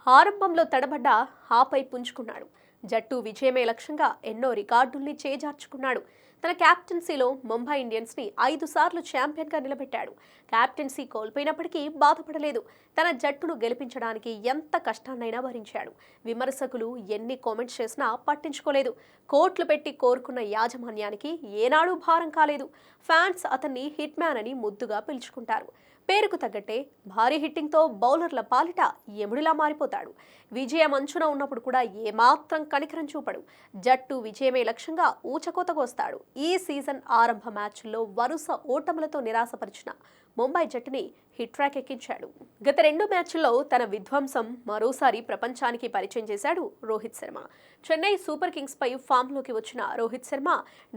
ఆరంభంలో తడబడ్డ ఆపై పుంజుకున్నాడు. జట్టు విజయమే లక్ష్యంగా ఎన్నో రికార్డుల్ని చేజార్చుకున్నాడు. తన క్యాప్టెన్సీలో ముంబై ఇండియన్స్ని 5 సార్లు ఛాంపియన్గా నిలబెట్టాడు. క్యాప్టెన్సీ కోల్పోయినప్పటికీ బాధపడలేదు. తన జట్టును గెలిపించడానికి ఎంత కష్టాన్నైనా భరించాడు. విమర్శకులు ఎన్ని కామెంట్స్ చేసినా పట్టించుకోలేదు. కోట్లు పెట్టి కోరుకున్న యాజమాన్యానికి ఏనాడూ భారం కాలేదు. ఫ్యాన్స్ అతన్ని హిట్ మ్యాన్ అని ముద్దుగా పిలుచుకుంటారు. పేరుకు తగ్గట్టే భారీ హిట్టింగ్తో బౌలర్ల పాలిట యముడిలా మారిపోతాడు. విజయం అంచున ఉన్నప్పుడు కూడా ఏమాత్రం కనికరం చూపడు. జట్టు విజయమే లక్ష్యంగా ఊచకోతకొస్తాడు. ఈ సీజన్ ఆరంభ మ్యాచ్ల్లో వరుస ఓటములతో నిరాశపరిచిన ముంబై జట్టుని హిట్ ట్రాక్ ఎక్కించాడు. గత 2 మ్యాచ్ల్లో తన విధ్వంసం మరోసారి ప్రపంచానికి పరిచయం చేశాడు రోహిత్ శర్మ. చెన్నై సూపర్ కింగ్స్ పై ఫామ్లోకి వచ్చిన రోహిత్ శర్మ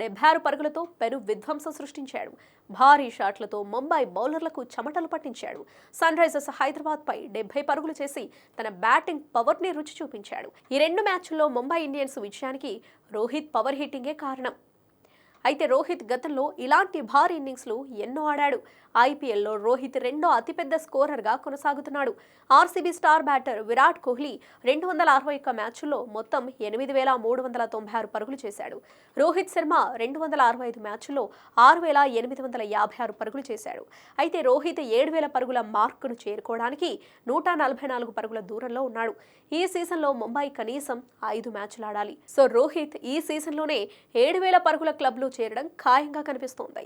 76 పరుగులతో పెను విధ్వంసం సృష్టించాడు. భారీ షాట్లతో ముంబై బౌలర్లకు చెమటలు పట్టించాడు. సన్ రైజర్స్ హైదరాబాద్ పై 70 పరుగులు చేసి తన బ్యాటింగ్ పవర్ని రుచి చూపించాడు. ఈ 2 మ్యాచ్ల్లో ముంబై ఇండియన్స్ విజయానికి రోహిత్ పవర్ హిట్టింగే కారణం. అయితే రోహిత్ గతంలో ఇలాంటి భారీ ఇన్నింగ్స్లు ఎన్నో ఆడాడు. ఐపీఎల్లో రోహిత్ రెండో అతిపెద్ద స్కోరర్గా కొనసాగుతున్నాడు. RCB star batter Virat Kohli 261 మ్యాచ్ల్లో మొత్తం 8,396 పరుగులు చేశాడు. రోహిత్ శర్మ 265 మ్యాచ్ల్లో 6,856 పరుగులు చేశాడు. అయితే రోహిత్ 7,000 పరుగుల మార్కును చేరుకోవడానికి 144 పరుగుల దూరంలో ఉన్నాడు. ఈ సీజన్లో ముంబై కనీసం 5 మ్యాచ్లు ఆడాలి. సో రోహిత్ ఈ సీజన్లోనే 7,000 పరుగుల క్లబ్లో చేరడం ఖాయంగా కనిపిస్తోంది.